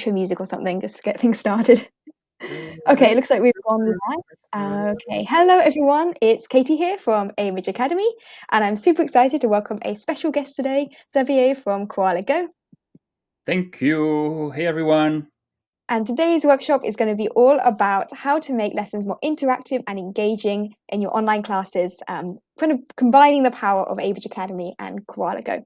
intro music or something just to get things started. Okay, it looks like we've gone live. Okay, hello everyone. It's Katie here from Image Academy, and I'm super excited to welcome a special guest today, Xavier from Koala Go. Thank you. Hey everyone. And today's workshop is going to be all about how to make lessons more interactive and engaging in your online classes, kind of combining the power of Image Academy and Koala Go.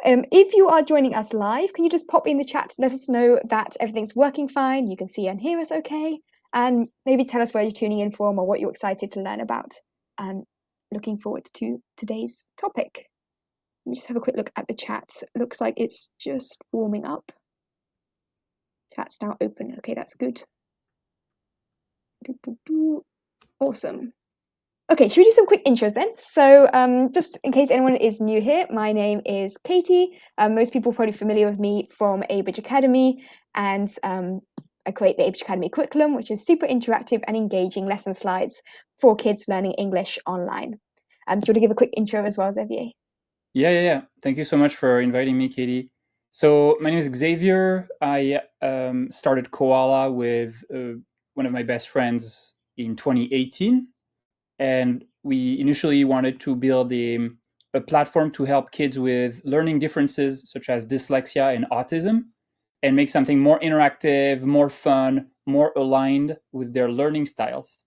If you are joining us live, can you just pop in the chat, let us know that everything's working fine, you can see and hear us okay, and maybe tell us where you're tuning in from or what you're excited to learn about. And looking forward to today's topic. Let me just have a quick look at the chat. Looks like it's just warming up. Chat's now open. Okay, that's good. Awesome. Okay, should we do some quick intros then? So just in case anyone is new here, my name is Katie. Most people are probably familiar with me from Abridge Academy, and I create the Abridge Academy curriculum, which is super interactive and engaging lesson slides for kids learning English online. Do you want to give a quick intro as well, Xavier? Yeah. Thank you so much for inviting me, Katie. So my name is Xavier. I started Koala with one of my best friends in 2018. And we initially wanted to build a platform to help kids with learning differences such as dyslexia and autism, and make something more interactive, more fun, more aligned with their learning styles.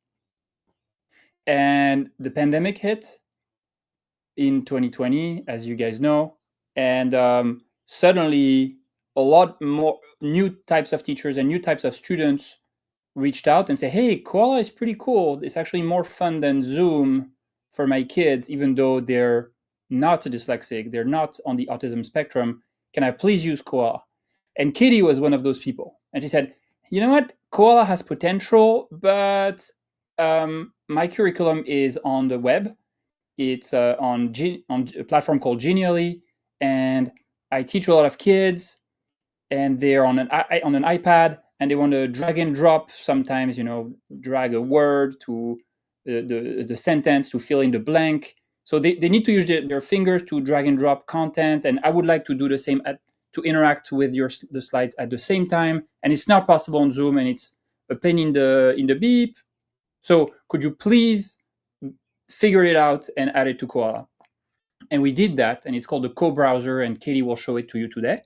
And the pandemic hit in 2020, as you guys know, and suddenly a lot more new types of teachers and new types of students reached out and say, hey, Koala is pretty cool. It's actually more fun than Zoom for my kids, even though they're not dyslexic, they're not on the autism spectrum. Can I please use Koala? And Katie was one of those people. And she said, you know what? Koala has potential, but my curriculum is on the web. It's on a platform called Genially, and I teach a lot of kids, and they're on an iPad, and they want to drag and drop sometimes, drag a word to the sentence to fill in the blank. So they need to use their fingers to drag and drop content, and I would like to do the same to interact with the slides at the same time, and it's not possible on Zoom, and it's a pain in the beep. So could you please figure it out and add it to Koala? And we did that, and it's called the co-browser, and Katie will show it to you today.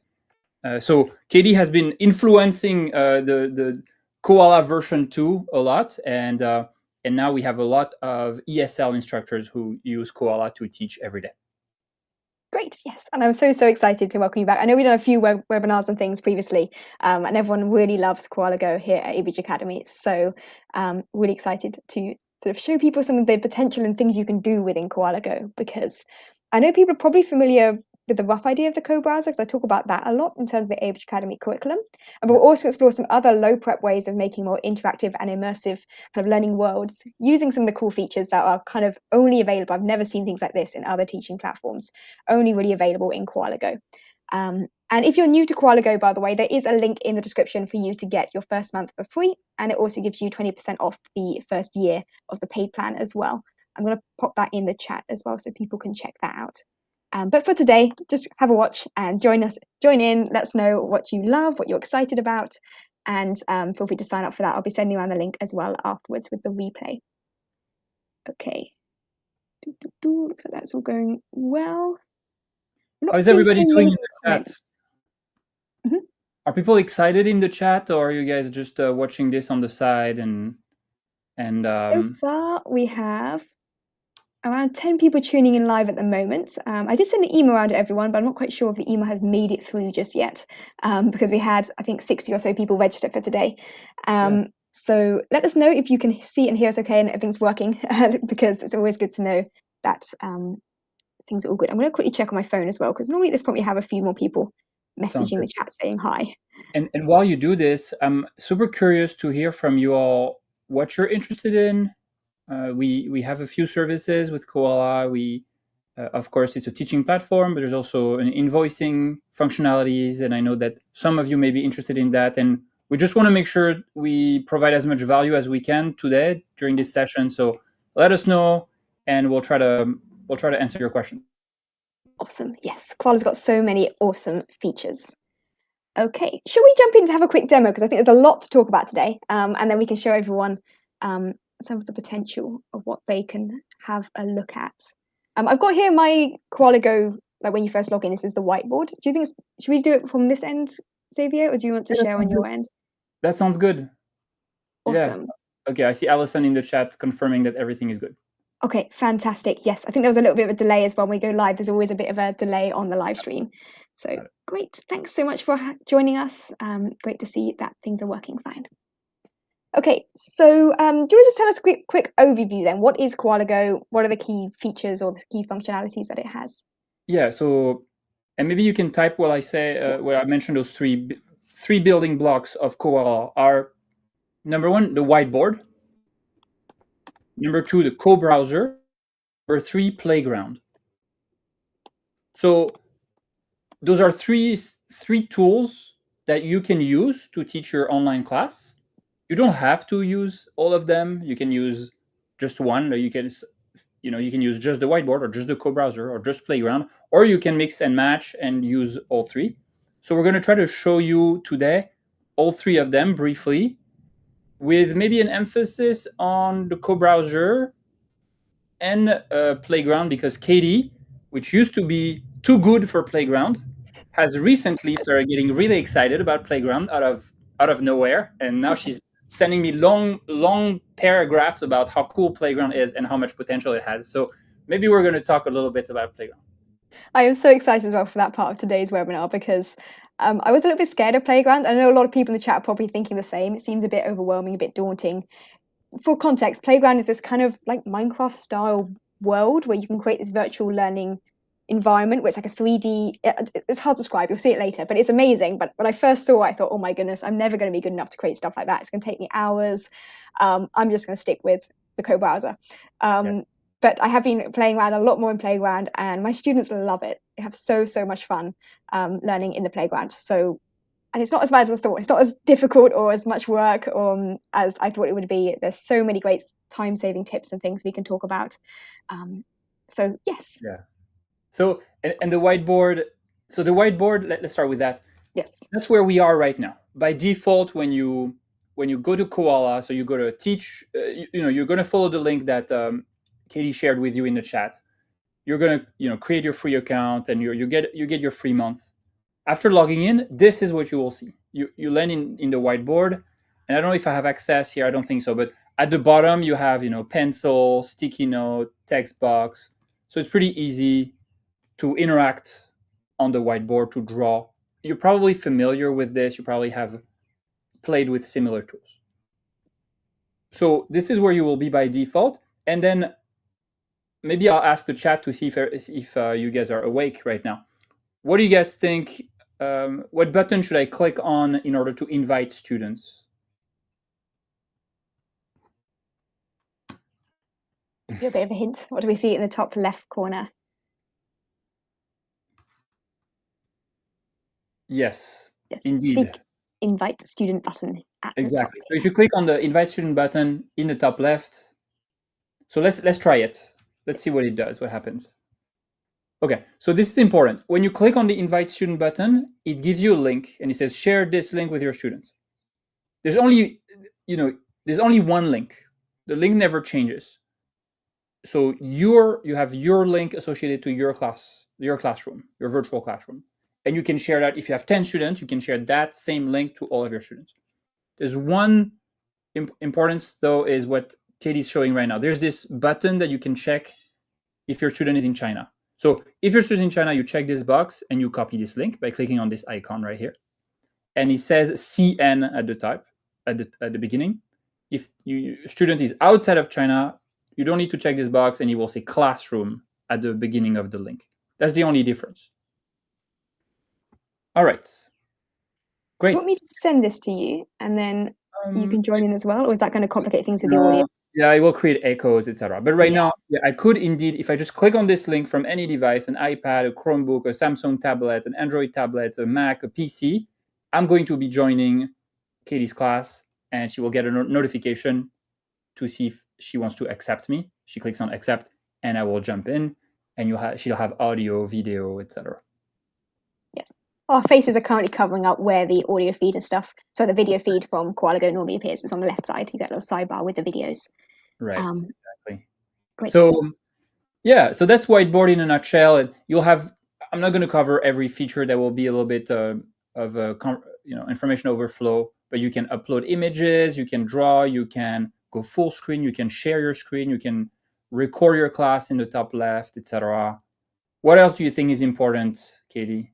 So Katie has been influencing the Koala version 2 a lot, and now we have a lot of ESL instructors who use Koala to teach every day. Great, yes, and I'm so excited to welcome you back. I know we've done a few webinars and things previously, and everyone really loves Koala Go here at Abridge Academy. So really excited to sort of show people some of the potential and things you can do within Koala Go, because I know people are probably familiar with the rough idea of the co-browser, because I talk about that a lot in terms of the Abridge Academy curriculum. And we'll also explore some other low prep ways of making more interactive and immersive kind of learning worlds using some of the cool features that are kind of only available. I've never seen things like this in other teaching platforms, only really available in Koala Go. And if you're new to Koala Go, by the way, there is a link in the description for you to get your first month for free, and it also gives you 20% off the first year of the paid plan as well. I'm going to pop that in the chat as well so people can check that out. But for today, just have a watch and join in. Let us know what you love, what you're excited about, and feel free to sign up for that. I'll be sending around the link as well afterwards with the replay. Okay. Looks like that's all going well. How's everybody doing in the chat? Mm-hmm. Are people excited in the chat, or are you guys just watching this on the side? So far, we have around 10 people tuning in live at the moment. I did send an email around to everyone, but I'm not quite sure if the email has made it through just yet, because we had, I think, 60 or so people registered for today. So let us know if you can see and hear us okay and everything's working, because it's always good to know that things are all good. I'm going to quickly check on my phone as well, because normally at this point we have a few more people messaging the chat saying hi. And while you do this, I'm super curious to hear from you all what you're interested in. We have a few services with Koala. Of course, it's a teaching platform, but there's also an invoicing functionalities, and I know that some of you may be interested in that. And we just want to make sure we provide as much value as we can today during this session. So let us know, and we'll try to answer your question. Awesome. Yes, Koala's got so many awesome features. Okay, shall we jump in to have a quick demo? Because I think there's a lot to talk about today, and then we can show everyone some of the potential of what they can have a look at. I've got here my Koala Go, like when you first log in, this is the whiteboard. Do you think, should we do it from this end, Xavier, or do you want to Yeah, share on your end? that sounds good. Yeah. Awesome. Okay, I see Allison in the chat confirming that everything is good. Okay, fantastic. Yes, I think there was a little bit of a delay as well when we go live. There's always a bit of a delay on the live stream. So Got it. great. Thanks so much for joining us. Great to see that things are working fine. Okay, so do you want to just tell us a quick overview then? What is Koala Go? What are the key features or the key functionalities that it has? Yeah, so, and maybe you can type while I say, where I mentioned those three building blocks of Koala are, number one, the whiteboard. Number two, the co-browser. Number three, playground. So those are three tools that you can use to teach your online class. You don't have to use all of them. You can use just one. Or you can use just the whiteboard or just the co-browser or just playground, or you can mix and match and use all three. So we're going to try to show you today all three of them briefly, with maybe an emphasis on the co-browser and playground, because Katie, which used to be too good for playground, has recently started getting really excited about playground out of nowhere, and now she's sending me long paragraphs about how cool playground is and how much potential it has. So maybe we're going to talk a little bit about playground. I am so excited as well for that part of today's webinar because I was a little bit scared of Playground. I know a lot of people in the chat are probably thinking the same. It seems a bit overwhelming, a bit daunting. For context, Playground is this kind of like Minecraft style world where you can create this virtual learning environment where it's like a 3D. It's hard to describe. You'll see it later, but it's amazing. But when I first saw it, I thought, oh my goodness, I'm never going to be good enough to create stuff like that. It's going to take me hours. I'm just going to stick with the co-browser. Yeah. But I have been playing around a lot more in Playground, and my students love it. They have so much fun learning in the Playground. So, and it's not as bad as I thought. It's not as difficult or as much work as I thought it would be. There's so many great time-saving tips and things we can talk about. So yes. Yeah. So and the whiteboard. So the whiteboard. Let's start with that. Yes. That's where we are right now. By default, when you go to Koala, so you go to teach. You're going to follow the link that Katie shared with you in the chat. You're going to create your free account, and you get your free month. After logging in, this is what you will see. You land in the whiteboard, and I don't know if I have access here. I don't think so. But at the bottom, you have pencil, sticky note, text box. So it's pretty easy to interact on the whiteboard, to draw. You're probably familiar with this. You probably have played with similar tools. So this is where you will be by default. And then maybe I'll ask the chat to see if you guys are awake right now. What do you guys think? What button should I click on in order to invite students? Give you a bit of a hint. What do we see in the top left corner? Yes, Indeed. Indeed. Big invite student button at Exactly. the top. So if you click on the invite student button in the top left, so let's try it. Let's see what it does, what happens. Okay, so this is important. When you click on the invite student button, it gives you a link and it says share this link with your students. There's only one link. The link never changes. So you have your link associated to your classroom, your virtual classroom. And you can share that. If you have 10 students, you can share that same link to all of your students. There's one importance, though, is what Katie's showing right now. There's this button that you can check if your student is in China. So if your student is in China, you check this box and you copy this link by clicking on this icon right here. And it says CN at the top, at the beginning. If your student is outside of China, you don't need to check this box, and it will say classroom at the beginning of the link. That's the only difference. All right. Great. Do you want me to send this to you and then you can join in as well? Or is that going to complicate things with the audio? Yeah, it will create echoes, etc. But right now, I could indeed, if I just click on this link from any device, an iPad, a Chromebook, a Samsung tablet, an Android tablet, a Mac, a PC, I'm going to be joining Katie's class, and she will get a notification to see if she wants to accept me. She clicks on accept, and I will jump in, and she'll have audio, video, etc. Yes. Our faces are currently covering up where the audio feed and stuff. So the video feed from Koala Go normally appears. It's on the left side. You get a little sidebar with the videos. Right, Um, exactly. Great. So yeah, so that's whiteboard in a nutshell. And you'll have. I'm not going to cover every feature. There will be a little bit of information overflow, but you can upload images, you can draw, you can go full screen, you can share your screen, you can record your class in the top left, etc. What else do you think is important, Katie?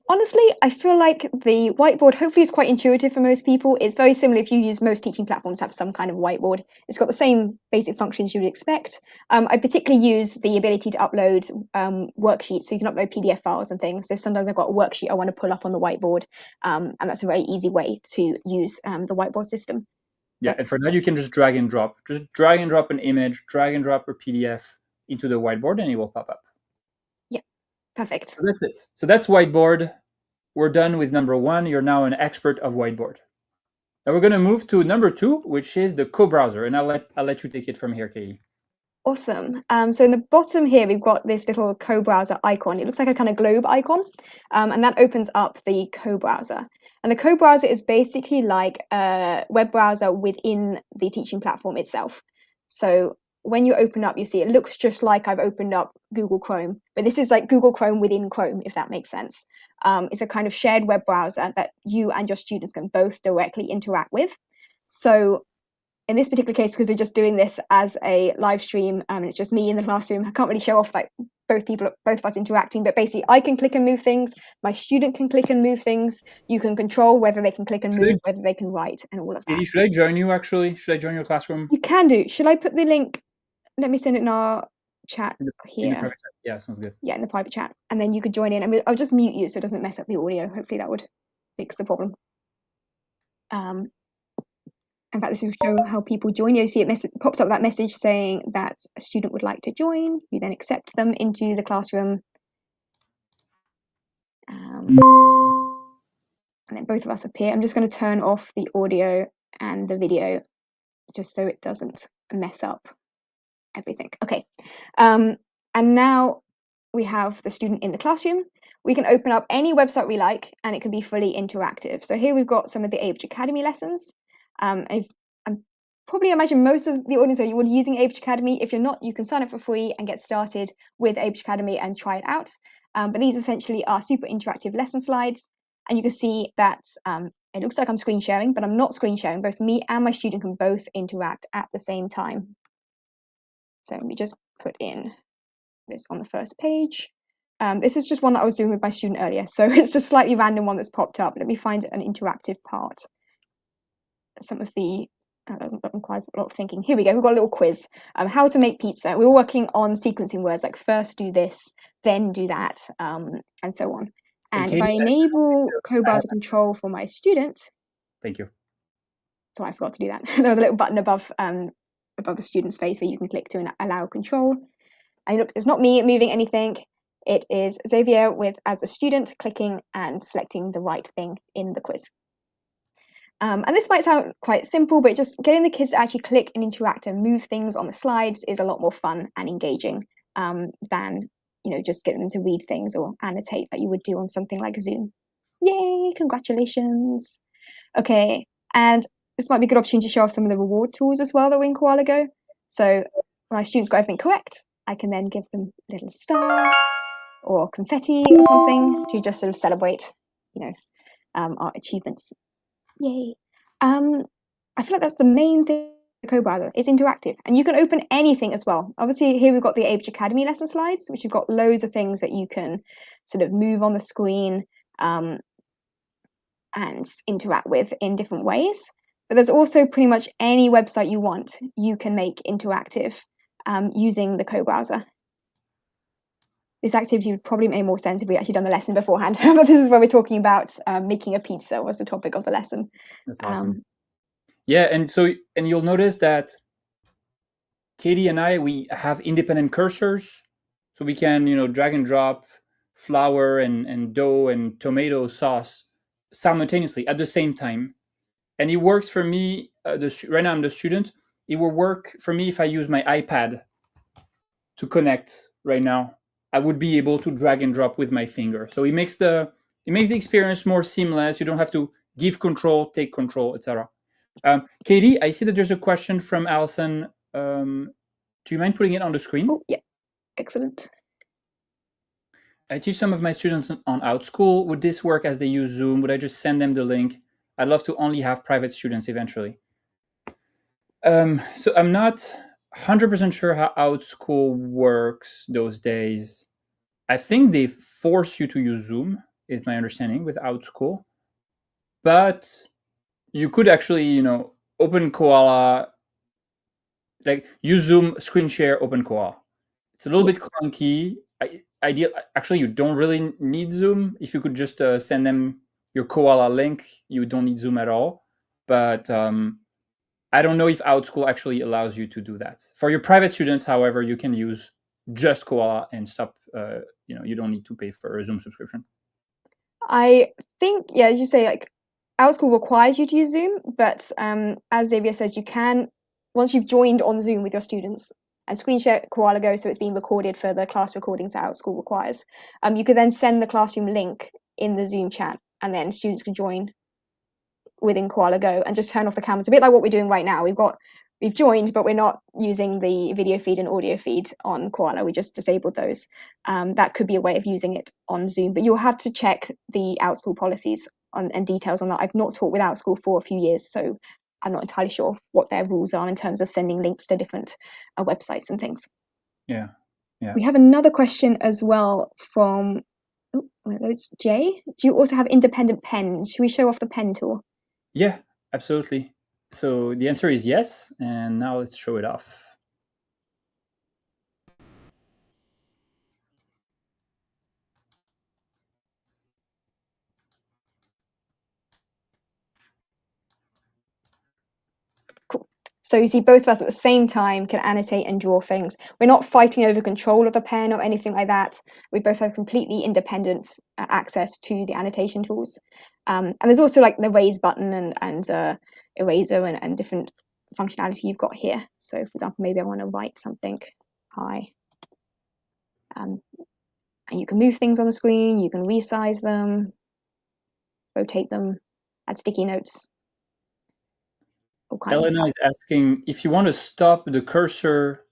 Honestly, I feel like the whiteboard hopefully is quite intuitive for most people. It's very similar if you use most teaching platforms have some kind of whiteboard. It's got the same basic functions you would expect. I particularly use the ability to upload worksheets, so you can upload PDF files and things. So sometimes I've got a worksheet I want to pull up on the whiteboard, and that's a very easy way to use the whiteboard system. Yeah, But and for that you can just drag and drop. Just drag and drop an image, drag and drop a PDF into the whiteboard, and it will pop up. yeah, perfect. So that's it. So that's whiteboard. We're done with number one. You're now an expert of whiteboard. Now we're going to move to number two, which is the co-browser, and I'll let you take it from here, Katie. Awesome. So in the bottom here, we've got this little co-browser icon. It looks like a kind of globe icon, and that opens up the co-browser. And the co-browser is basically like a web browser within the teaching platform itself. So when you open up, you see it looks just like I've opened up Google Chrome, but this is like Google Chrome within Chrome, if that makes sense. It's a kind of shared web browser that you and your students can both directly interact with. So in this particular case, because we're just doing this as a live stream, and it's just me in the classroom, I can't really show off like both of us interacting, but basically I can click and move things, my student can click and move things, you can control whether they can click and move, whether they can write, and all of that. Katie, should I join you actually? Should I join your classroom? You can do. Should I put the link? Let me send it in our chat In the here. private chat? Yeah, sounds good. Yeah, in the private chat, and then you could join in. I mean, I'll just mute you so it doesn't mess up the audio. Hopefully that would fix the problem. In fact, this will show how people join. You see it pops up that message saying that a student would like to join. You then accept them into the classroom. And then both of us appear. I'm just going to turn off the audio and the video just so it doesn't mess up everything. Okay. And now we have the student in the classroom. We can open up any website we like and it can be fully interactive. So here we've got some of the Abridge Academy lessons. I'm probably imagine most of the audience are already using Abridge Academy. If you're not, you can sign up for free and get started with Abridge Academy and try it out. But these essentially are super interactive lesson slides. And you can see that it looks like I'm screen sharing, but I'm not screen sharing. Both me and my student can both interact at the same time. So let me just put in this on the first page. This is just one that I was doing with my student earlier, so it's just slightly random one that's popped up. Let me find an interactive part. Some of the that requires a lot of thinking. Here we go. We've got a little quiz. How to make pizza. We were working on sequencing words like first do this, then do that, and so on. And if Katie, I enable I have, co-browser control for my student, thank you. sorry, I forgot to do that. There was a little button above the student's face where you can click to allow control. And look, it's not me moving anything. It is Xavier as a student clicking and selecting the right thing in the quiz. And this might sound quite simple, but just getting the kids to actually click and interact and move things on the slides is a lot more fun and engaging than just getting them to read things or annotate that you would do on something like Zoom. Yay, congratulations. Okay, and this might be a good opportunity to show off some of the reward tools as well that we in Koala Go. So when my students got everything correct, I can then give them a little star or confetti or something to just sort of celebrate, our achievements. Yay. I feel like that's the main thing of co-browser. It's interactive and you can open anything as well. Obviously here we've got the Abridge Academy lesson slides, which have got loads of things that you can sort of move on the screen and interact with in different ways. But there's also pretty much any website you want, you can make interactive using the co-browser. This activity would probably make more sense if we actually done the lesson beforehand. But this is where we're talking about making a pizza was the topic of the lesson. That's awesome. Yeah, and you'll notice that Katie and I, we have independent cursors, so we can drag and drop flour and dough and tomato sauce simultaneously at the same time, and it works for me. Right now I'm the student. It will work for me if I use my iPad to connect right now I would be able to drag and drop with my finger. So it makes the experience more seamless. You don't have to give control, take control, etc. Katie, I see that there's a question from Allison. Do you mind putting it on the screen? Oh, yeah, excellent. I teach some of my students on OutSchool. Would this work as they use Zoom? Would I just send them the link? I'd love to only have private students eventually. So I'm not 100% sure how OutSchool works those days. I think they force you to use Zoom, is my understanding, with OutSchool. But you could actually, open Koala, like use Zoom, screen share, open Koala. It's a little bit clunky. Actually, you don't really need Zoom. If you could just send them your Koala link, you don't need Zoom at all. But I don't know if OutSchool actually allows you to do that. For your private students, however, you can use just Koala and stop. You don't need to pay for a Zoom subscription. I think, yeah, as you say, like OutSchool requires you to use Zoom, but as Xavier says, you can, once you've joined on Zoom with your students and screen share Koala Go, so it's being recorded for the class recordings that OutSchool requires, you could then send the classroom link in the Zoom chat, and then students can join within Koala Go and just turn off the cameras. A bit like what we're doing right now. We've joined, but we're not using the video feed and audio feed on Koala. We just disabled those. That could be a way of using it on Zoom, but you'll have to check the OutSchool policies and details on that. I've not taught with OutSchool for a few years, so I'm not entirely sure what their rules are in terms of sending links to different websites and things. Yeah. We have another question as well from it's Jay. Do you also have independent pens? Should we show off the pen tool? Yeah, absolutely. So the answer is yes, and now let's show it off. Cool. So you see both of us at the same time can annotate and draw things. We're not fighting over control of the pen or anything like that. We both have completely independent access to the annotation tools. And there's also like the raise button and eraser and different functionality you've got here. So for example, maybe I want to write something. Hi. And you can move things on the screen, you can resize them, rotate them, add sticky notes. All kinds of Elena stuff. is asking if you want to stop the cursor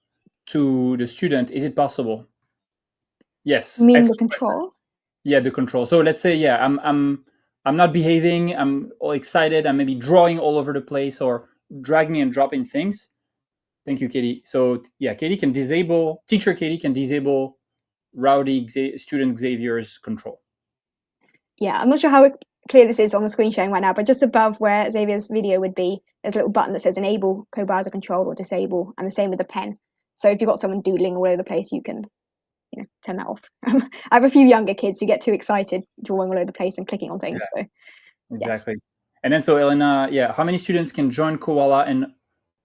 to the student, is it possible? Yes. You mean the Excellent question. control? Yeah, the control. So let's say, yeah, I'm not behaving. I'm all excited. I'm maybe drawing all over the place or dragging and dropping things. Thank you, Katie. So yeah, teacher Katie can disable rowdy student Xavier's control. Yeah, I'm not sure how clear this is on the screen sharing right now, but just above where Xavier's video would be, there's a little button that says enable co-browser control or disable, and the same with the pen. So if you've got someone doodling all over the place, you can turn that off. I have a few younger kids who get too excited drawing all over the place and clicking on things. Yeah, so exactly. Yes. And then so Elena, yeah, how many students can join Koala, and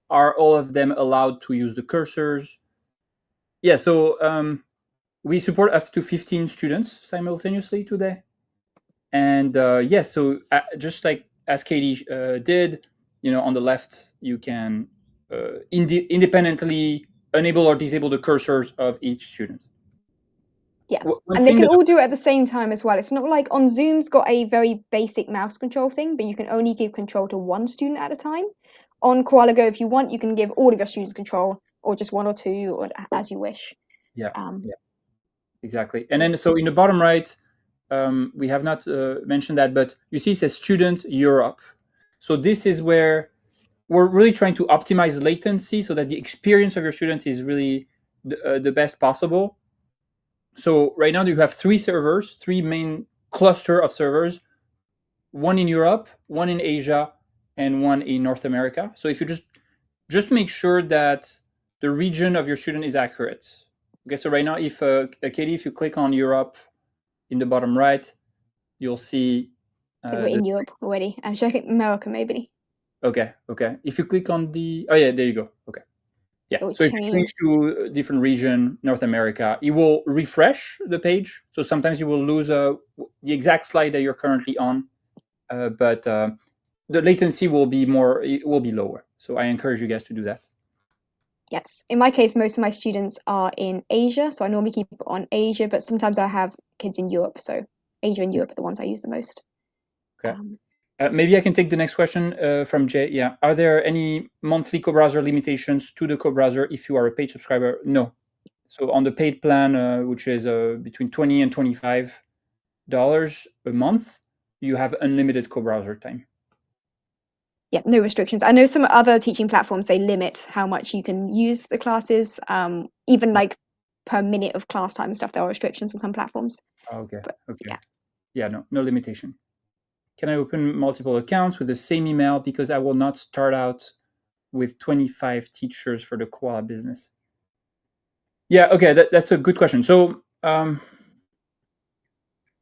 are all of them allowed to use the cursors? Yeah, so we support up to 15 students simultaneously today. And yes, so just like as Katie did, on the left, you can independently enable or disable the cursors of each student. Yeah, One and they thing can that all do it at the same time as well. It's not like on Zoom's got a very basic mouse control thing, but you can only give control to one student at a time. On Koala Go, if you want, you can give all of your students control, or just one or two, or as you wish. yeah, Um, yeah, exactly. And then so in the bottom right, we have not mentioned that, but you see it says Student Europe. So this is where we're really trying to optimize latency so that the experience of your students is really the best possible. So right now you have three main cluster of servers, one in Europe, one in Asia, and one in North America. So if you just make sure that the region of your student is accurate. Okay, so right now, if Katie, if you click on Europe in the bottom right, you'll see. I think we're in Europe already. I'm checking America maybe. Okay. If you click on oh yeah, there you go. Okay. Yeah. So if you change to a different region, North America, it will refresh the page. So sometimes you will lose the exact slide that you're currently on, but the latency will be lower. So I encourage you guys to do that. Yes. In my case, most of my students are in Asia, so I normally keep it on Asia, but sometimes I have kids in Europe, so Asia and Europe are the ones I use the most. Okay. Maybe I can take the next question from Jay. Yeah. Are there any monthly co-browser limitations to the co-browser if you are a paid subscriber? No. So on the paid plan, which is between $20 and $25 a month, you have unlimited co-browser time. Yeah, no restrictions. I know some other teaching platforms, they limit how much you can use the classes, even like per minute of class time and stuff. There are restrictions on some platforms. Okay. But Okay. yeah. Yeah, no limitation. Can I open multiple accounts with the same email because I will not start out with 25 teachers for the Koala business? Yeah, okay, that's a good question. So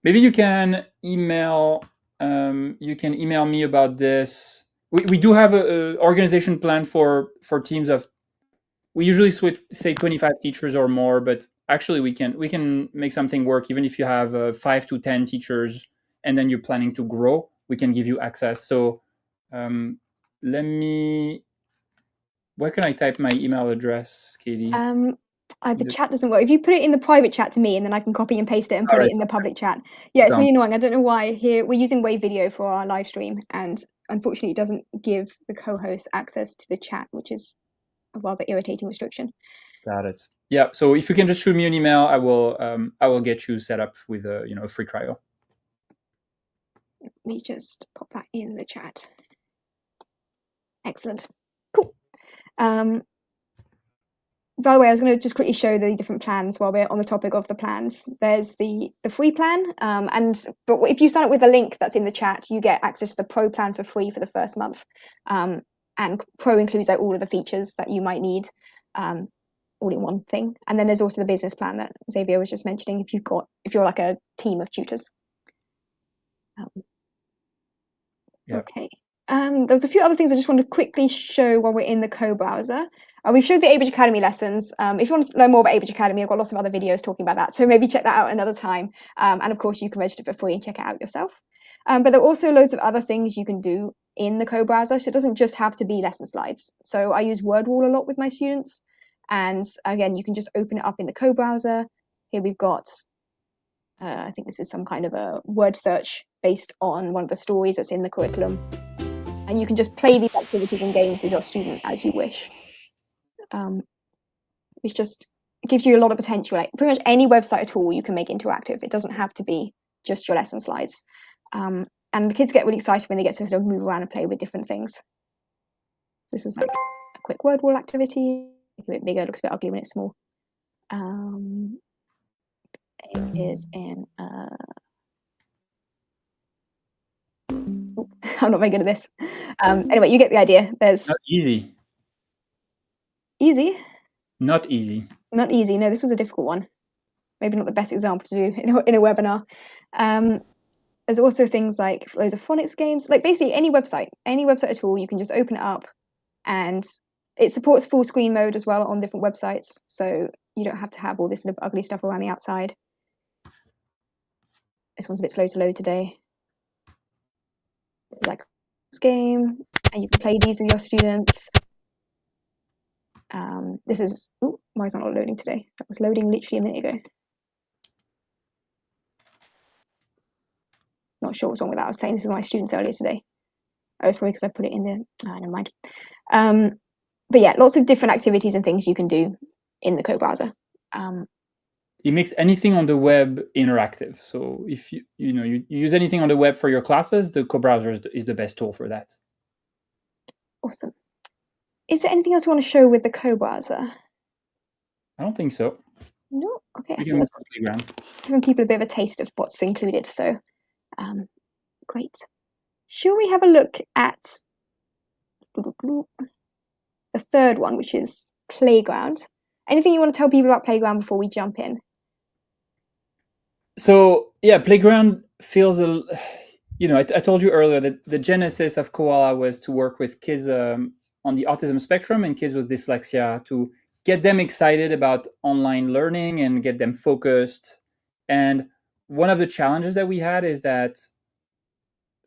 maybe you can email me about this. We do have a organization plan for teams of. We usually say 25 teachers or more, but actually we can make something work even if you have 5 to 10 teachers and then you're planning to grow. We can give you access. So let me. Where can I type my email address, Katie? The chat doesn't work. If you put it in the private chat to me, and then I can copy and paste it and put it in the public chat. Yeah, it's really annoying. I don't know why. Here we're using Wave Video for our live stream, and unfortunately, it doesn't give the co-host access to the chat, which is a rather irritating restriction. Got it. Yeah. So if you can just shoot me an email, I will get you set up with a free trial. Let me just pop that in the chat. Excellent. Cool. By the way, I was going to just quickly show the different plans while we're on the topic of the plans. There's the free plan, but if you sign up with the link that's in the chat, you get access to the pro plan for free for the first month. And pro includes like all of the features that you might need, all in one thing. And then there's also the business plan that Xavier was just mentioning. If you're like a team of tutors. Yeah. Okay. There's a few other things I just want to quickly show while we're in the co-browser. We've showed the Abridge Academy lessons. If you want to learn more about Abridge Academy, I've got lots of other videos talking about that. So maybe check that out another time. And of course, you can register for free and check it out yourself. But there are also loads of other things you can do in the co-browser. So it doesn't just have to be lesson slides. So I use WordWall a lot with my students. And again, you can just open it up in the co-browser. Here we've got I think this is some kind of a word search based on one of the stories that's in the curriculum. And you can just play these activities and games with your student as you wish. Which just gives you a lot of potential. Like pretty much any website at all you can make interactive. It doesn't have to be just your lesson slides. And the kids get really excited when they get to sort of move around and play with different things. This was like a quick word wall activity. Make it a bit bigger, it looks a bit ugly when it's small. It is in I'm not very good at this. Anyway, you get the idea. There's Not easy. Easy? Not easy. Not easy. No, this was a difficult one. Maybe not the best example to do in a webinar. There's also things like loads of phonics games. Like basically any website at all, you can just open it up, and it supports full screen mode as well on different websites. So you don't have to have all this sort of ugly stuff around the outside. This one's a bit slow to load today. Like game, and you can play these with your students. This is why is that not loading today? That was loading literally a minute ago. Not sure what's wrong with that. I was playing this with my students earlier today. Oh, it's probably because I put it in the. Never mind. But yeah, lots of different activities and things you can do in the co-browser. It makes anything on the web interactive. So if you use anything on the web for your classes, the co-browser is the best tool for that. Awesome. Is there anything else you want to show with the co-browser? I don't think so. No. Okay. We can move on to Playground. Giving people a bit of a taste of what's included. So, great. Shall we have a look at the third one, which is Playground? Anything you want to tell people about Playground before we jump in? So yeah, Playground feels I told you earlier that the genesis of Koala was to work with kids on the autism spectrum and kids with dyslexia to get them excited about online learning and get them focused. And one of the challenges that we had is that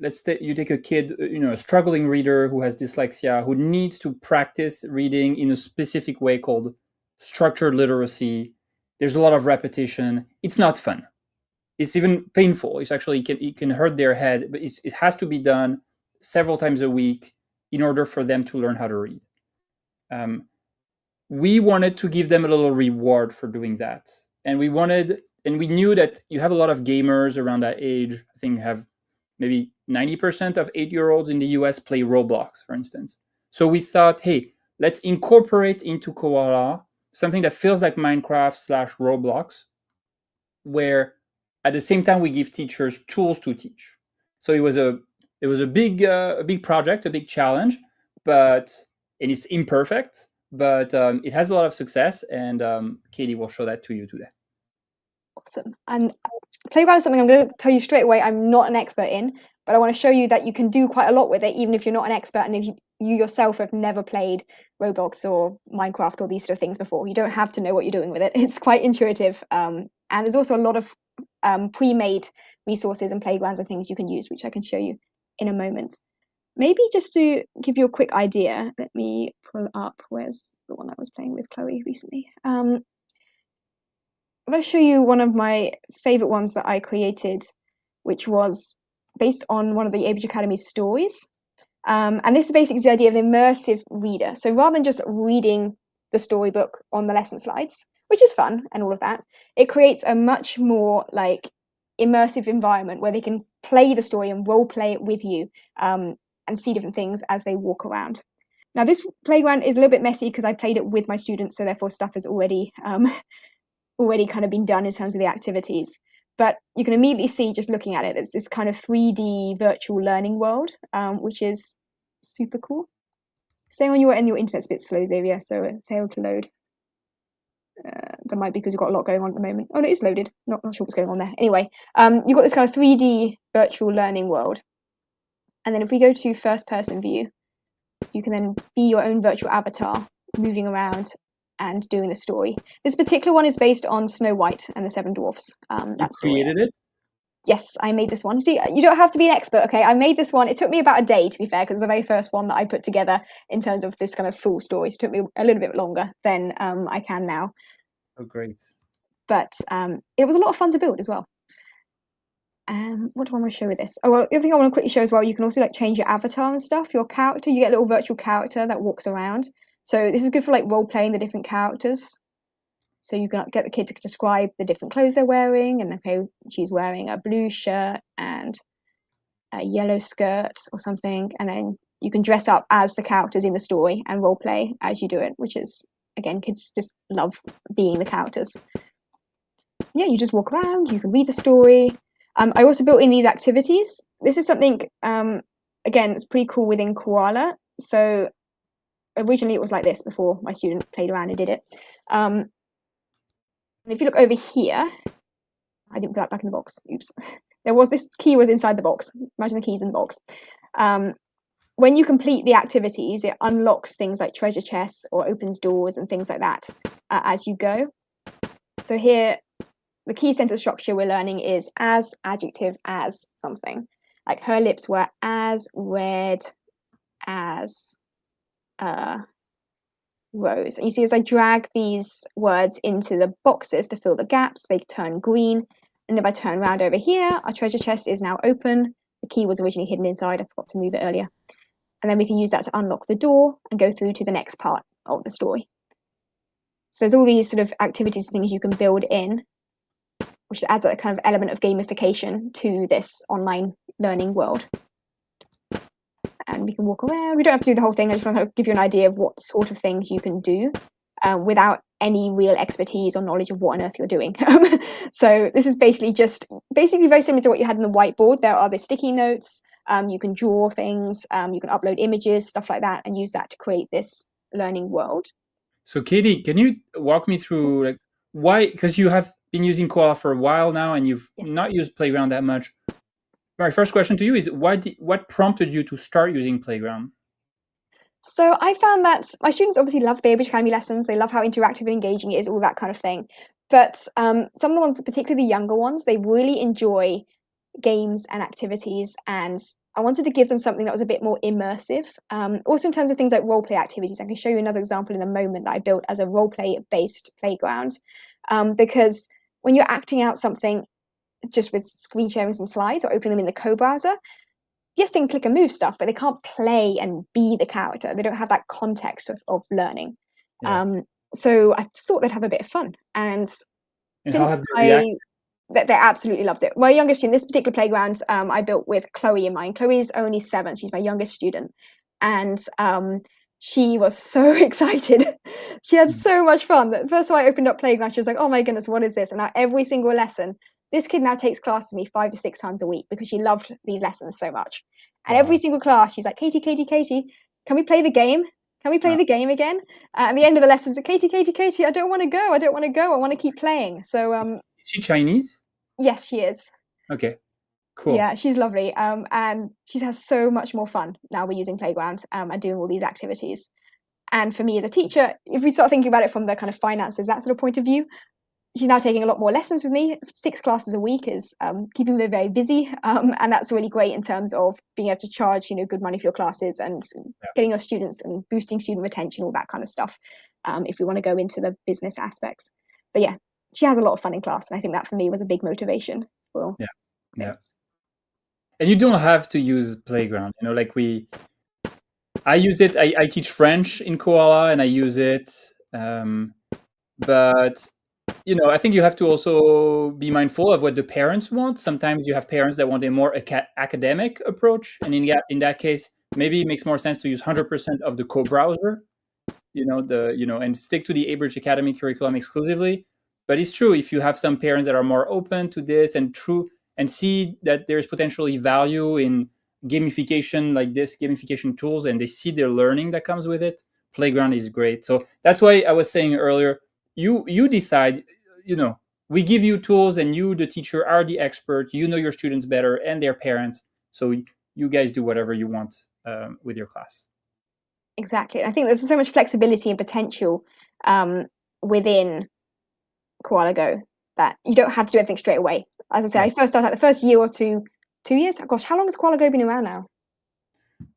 you take a kid, a struggling reader who has dyslexia, who needs to practice reading in a specific way called structured literacy. There's a lot of repetition. It's not fun. It's even painful. It's actually it can hurt their head, but it has to be done several times a week in order for them to learn how to read. We wanted to give them a little reward for doing that, and we knew that you have a lot of gamers around that age. I think you have maybe 90% of 8-year-olds in the US play Roblox, for instance. So we thought, hey, let's incorporate into Koala something that feels like Minecraft/Roblox, where at the same time we give teachers tools to teach. So it was a big project, a big challenge, and it's imperfect, but it has a lot of success, and Katie will show that to you today. Awesome. And Playground is something I'm going to tell you straight away I'm not an expert in, but I want to show you that you can do quite a lot with it, even if you're not an expert and if you yourself have never played Roblox or Minecraft or these sort of things before. You don't have to know what you're doing with it. It's quite intuitive. And there's also a lot of pre-made resources and playgrounds and things you can use, which I can show you in a moment. Maybe just to give you a quick idea, let me pull up, where's the one I was playing with Chloe recently. I'm going to show you one of my favorite ones that I created, which was based on one of the Age Academy's stories. And this is basically the idea of an immersive reader. So rather than just reading the storybook on the lesson slides, which is fun and all of that, it creates a much more like immersive environment where they can play the story and role play it with you and see different things as they walk around. Now, this playground is a little bit messy because I played it with my students, so therefore stuff has already kind of been done in terms of the activities. But you can immediately see, just looking at it, it's this kind of 3D virtual learning world, which is super cool. Stay on your internet's a bit slow, Xavier, so it failed to load. That might be because you've got a lot going on at the moment. Oh, no, it's loaded. Not sure what's going on there. Anyway, you've got this kind of 3D virtual learning world. And then if we go to first person view, you can then be your own virtual avatar, moving around and doing the story. This particular one is based on Snow White and the Seven Dwarfs. You created it? Yes, I made this one. See, you don't have to be an expert, okay? I made this one. It took me about a day, to be fair, because it's the very first one that I put together in terms of this kind of full story. So it took me a little bit longer than I can now. Oh, great. But it was a lot of fun to build as well. What do I want to show with this? Oh, well, the other thing I want to quickly show as well, you can also like change your avatar and stuff, your character. You get a little virtual character that walks around. So this is good for like role playing the different characters. So you can get the kid to describe the different clothes they're wearing, and okay, she's wearing a blue shirt and a yellow skirt or something, and then you can dress up as the characters in the story and role play as you do it, which is, again, kids just love being the characters. Yeah, you just walk around, you can read the story. I also built in these activities. This is something, again, it's pretty cool within Koala. So originally it was like this before my student played around and did it. And if you look over here, I didn't put that back in the box. Oops. This key was inside the box. Imagine the keys in the box. When you complete the activities, it unlocks things like treasure chests or opens doors and things like that as you go. So here, the key sentence structure we're learning is as, adjective, as something. Like her lips were as red as rose. And you see as I drag these words into the boxes to fill the gaps, they turn green. And if I turn around over here, our treasure chest is now open. The key was originally hidden inside. I forgot to move it earlier. And then we can use that to unlock the door and go through to the next part of the story. So there's all these sort of activities and things you can build in, which adds a kind of element of gamification to this online learning world. And we can walk around. We don't have to do the whole thing. I just want to give you an idea of what sort of things you can do without any real expertise or knowledge of what on earth you're doing. So this is basically very similar to what you had in the whiteboard. There are the sticky notes. You can draw things. You can upload images, stuff like that, and use that to create this learning world. So Katie, can you walk me through like why? Because you have been using Koala for a while now, and you've not used Playground that much. My first question to you is what prompted you to start using Playground? So I found that my students obviously love the Age Academy lessons. They love how interactive and engaging it is, all that kind of thing. But some of the ones, particularly the younger ones, they really enjoy games and activities and I wanted to give them something that was a bit more immersive. Also in terms of things like role play activities. I can show you another example in a moment that I built as a role play based playground. Because when you're acting out something just with screen sharing some slides or opening them in the co-browser, yes, they can click and move stuff, but they can't play and be the character. They don't have that context of learning. Yeah. So I thought they'd have a bit of fun. And And how since have they reacted? they absolutely loved it. My youngest student, this particular playground, I built with Chloe in mind. Chloe's only 7. She's my youngest student. And she was so excited. She had so much fun. The first time I opened up Playground, she was like, oh my goodness, what is this? And now every single lesson, this kid now takes class with me 5 to 6 times a week because she loved these lessons so much. And every Wow. single class, she's like, Katie, can we play the game? Can we play the game again? At the end of the lessons, Katie, I don't want to go. I want to keep playing. So Is she Chinese? yes, she is. Okay, cool. Yeah, she's lovely. And she has so much more fun now we're using Playground and doing all these activities. And for me as a teacher, if we start thinking about it from the kind of finances, that sort of point of view, she's now taking a lot more lessons with me. 6 classes a week is keeping me very busy. And that's really great in terms of being able to charge, good money for your classes and Yeah. getting your students and boosting student retention, all that kind of stuff, if we want to go into the business aspects. But yeah, she has a lot of fun in class. And I think that for me was a big motivation for Yeah. Yeah. this. And you don't have to use Playground. Like I use it. I teach French in Koala, and I use it. But I think you have to also be mindful of what the parents want. Sometimes you have parents that want a more academic approach, and in that case, maybe it makes more sense to use 100% of the co-browser. And stick to the Abridge Academy curriculum exclusively. But it's true, if you have some parents that are more open to this and see that there's potentially value in gamification, like this gamification tools, and they see the learning that comes with it, Playground is great. So that's why I was saying earlier, you decide. We give you tools, and you, the teacher, are the expert. You know your students better and their parents, so you guys do whatever you want with your class. Exactly. I think there's so much flexibility and potential within Koala Go that you don't have to do everything straight away. As I say, Yeah. I first started like the first year or 2 years. Gosh, how long has Koala Go been around now?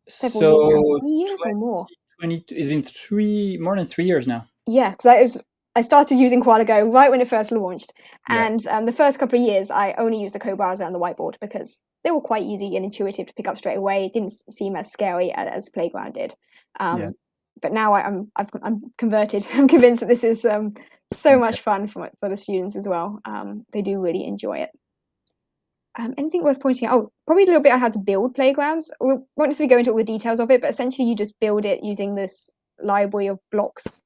Several years now. So 3 years or more? 20, it's been more than 3 years now. Yeah, because I started using Koala Go right when it first launched, Yeah. and the first couple of years I only used the co-browser and the whiteboard because they were quite easy and intuitive to pick up straight away. It didn't seem as scary as Playground did. Yeah. But now I'm converted. I'm convinced that this is so Okay. much fun for the students as well. They do really enjoy it. Anything worth pointing out? Oh, probably a little bit on how to build playgrounds. We won't necessarily go into all the details of it, but essentially you just build it using this library of blocks,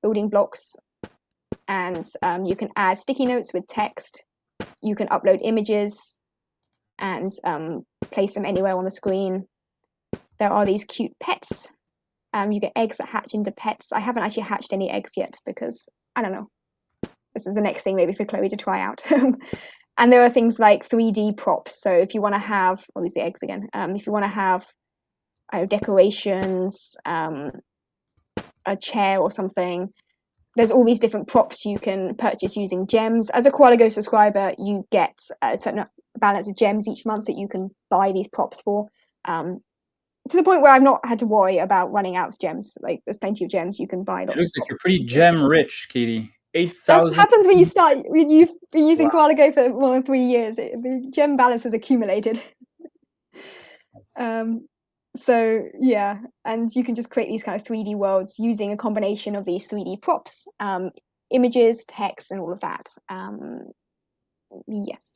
building blocks, and you can add sticky notes with text. You can upload images and place them anywhere on the screen. There are these cute pets. You get eggs that hatch into pets. I haven't actually hatched any eggs yet because I don't know. This is the next thing maybe for Chloe to try out. And there are things like 3D props. So if you want to have, well, these are the eggs again. If you want to have decorations, a chair or something, there's all these different props you can purchase using gems. As a Koala Go subscriber, you get a certain balance of gems each month that you can buy these props for. To the point where I've not had to worry about running out of gems. Like there's plenty of gems you can buy It lots of looks like props. you're pretty gem rich, Katie. That's what 8,000. happens when you've been using Wow. Koala Go for more than 3 years. The gem balance has accumulated. So yeah, and you can just create these kind of 3D worlds using a combination of these 3D props, images, text, and all of that. Yes.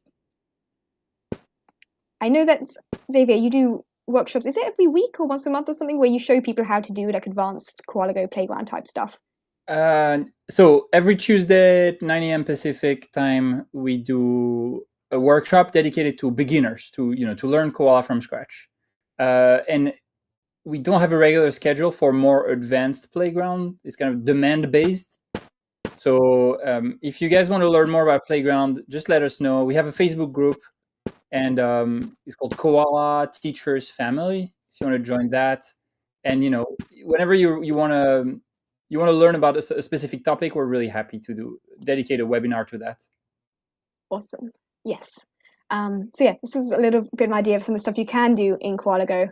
I know that, Xavier, you do workshops. Is it every week or once a month or something where you show people how to do like advanced Koala Go playground type stuff? So every Tuesday at 9 a.m. Pacific time, we do a workshop dedicated to beginners to learn Koala from scratch. And we don't have a regular schedule for more advanced playground. It's kind of demand based. So if you guys want to learn more about Playground, just let us know. We have a Facebook group, and it's called Koala Teachers Family. If you want to join that, and whenever you want to learn about a specific topic, we're really happy to dedicate a webinar to that. Awesome. Yes. So yeah, this is a little bit of an idea of some of the stuff you can do in Koala Go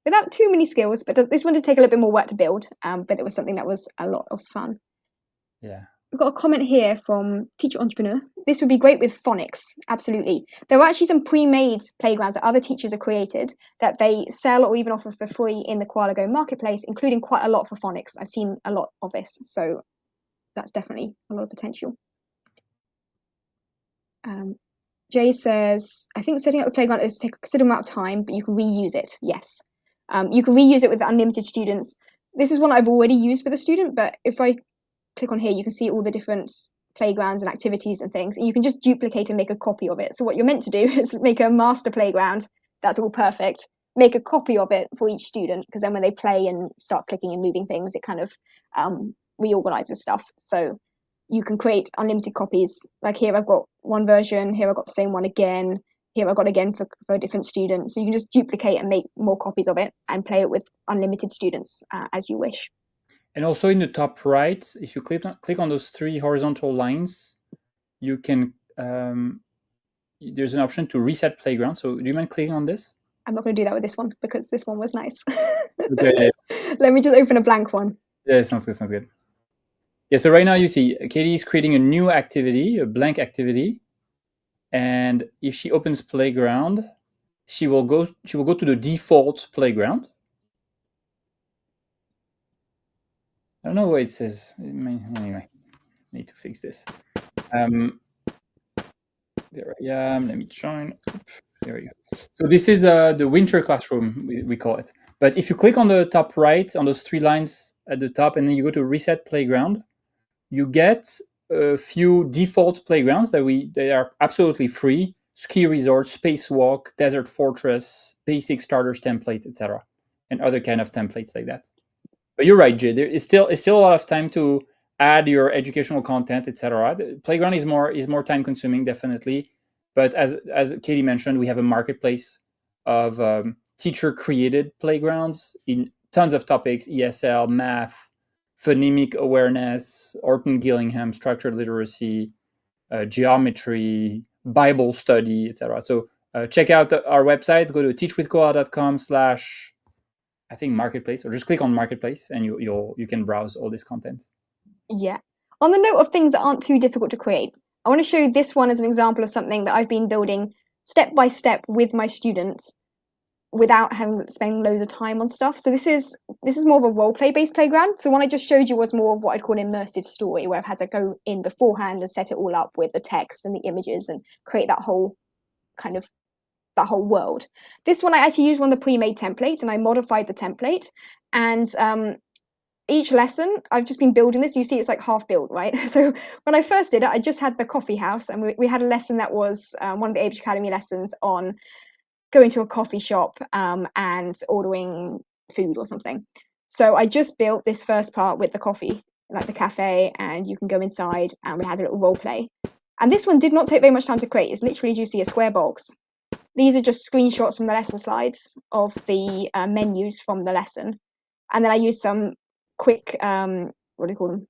without too many skills. But this one did take a little bit more work to build, but it was something that was a lot of fun. Yeah. We've got a comment here from Teacher Entrepreneur. This would be great with phonics. Absolutely. There are actually some pre-made playgrounds that other teachers have created that they sell or even offer for free in the Koala Go marketplace, including quite a lot for phonics. I've seen a lot of this, so that's definitely a lot of potential. Jay says, I think setting up the playground is take a considerable amount of time, but you can reuse it. Yes. You can reuse it with unlimited students. This is one I've already used with a student, but if I click on here, you can see all the different playgrounds and activities and things, and you can just duplicate and make a copy of it. So what you're meant to do is make a master playground that's all perfect, make a copy of it for each student, because then when they play and start clicking and moving things, it kind of reorganizes stuff. So you can create unlimited copies. Like here I've got one version, here I've got the same one again, here I've got again for a different student. So you can just duplicate and make more copies of it and play it with unlimited students as you wish. And also in the top right, if you click on those 3 horizontal lines, you can there's an option to reset playground. So do you mind clicking on this? I'm not going to do that with this one because this one was nice. Okay. Let me just open a blank one. Yeah, sounds good. Sounds good. Yeah. So right now you see Katie is creating a new activity, a blank activity, and if she opens playground, she will go to the default playground. I don't know what it says. Anyway, I need to fix this. There I am. Let me join. There we go. So this is the winter classroom, we call it. But if you click on the top right, on those 3 lines at the top, and then you go to reset playground, you get a few default playgrounds they are absolutely free: ski resort, spacewalk, desert fortress, basic starters template, etc., and other kind of templates like that. But you're right, Jay. There is still a lot of time to add your educational content, etc. The playground is more time consuming, definitely. But as Katie mentioned, we have a marketplace of teacher created playgrounds in tons of topics: ESL, math, phonemic awareness, Orton Gillingham, structured literacy, geometry, Bible study, etc. So check out our website. Go to teachwithkoala.com/ I think marketplace, or just click on marketplace and you can browse all this content. Yeah. On the note of things that aren't too difficult to create, I want to show you this one as an example of something that I've been building step by step with my students without having spending loads of time on stuff. So this is more of a role play based playground. So the one I just showed you was more of what I'd call an immersive story, where I've had to go in beforehand and set it all up with the text and the images and create that whole world. This one I actually used one of the pre-made templates and I modified the template. And each lesson, I've just been building this. You see it's like half built, right? So when I first did it, I just had the coffee house, and we had a lesson that was one of the Age Academy lessons on going to a coffee shop and ordering food or something. So I just built this first part with the coffee, like the cafe, and you can go inside, and we had a little role play. And this one did not take very much time to create. It's literally, as you see, a square box. These are just screenshots from the lesson slides of the menus from the lesson. And then I used some quick, what do you call them?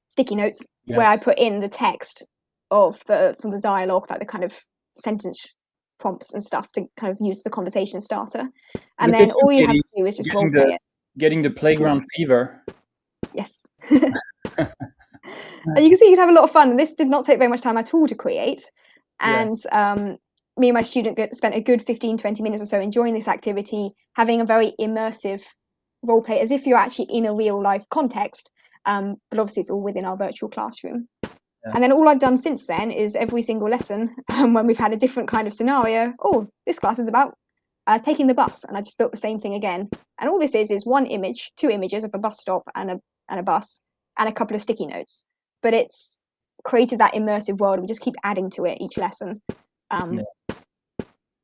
Sticky notes, Yes. where I put in the text from the dialogue, like the kind of sentence prompts and stuff to kind of use the conversation starter. And then all you have to do is just role play it. Getting the playground fever. Yes. And you can see you'd have a lot of fun. And this did not take very much time at all to create. And me and my student spent a good 15-20 minutes or so enjoying this activity, having a very immersive role play as if you're actually in a real life context, but obviously it's all within our virtual classroom. And then all I've done since then is every single lesson, when we've had a different kind of scenario, this class is about taking the bus, and I just built the same thing again. And all this is one image, 2 images of a bus stop and a bus, and a couple of sticky notes. But it's created that immersive world. We just keep adding to it each lesson,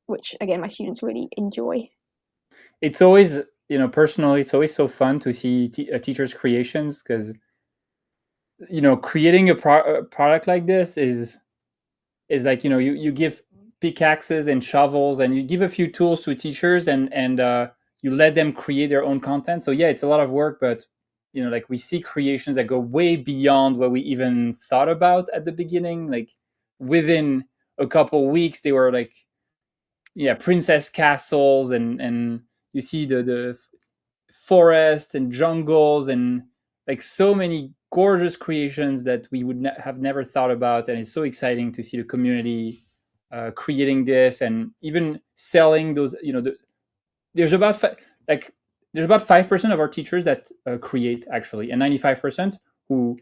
which again my students really enjoy. It's always, personally, it's always so fun to see a teacher's creations, because creating a product like this is like, you give pickaxes and shovels and you give a few tools to teachers and you let them create their own content. So yeah, it's a lot of work, but like we see creations that go way beyond what we even thought about at the beginning, like within a couple weeks they were like, yeah, princess castles, and you see the forest and jungles and like so many gorgeous creations that we would have never thought about, and it's so exciting to see the community creating this and even selling those. There's about like there's about 5% of our teachers that create actually, and 95% who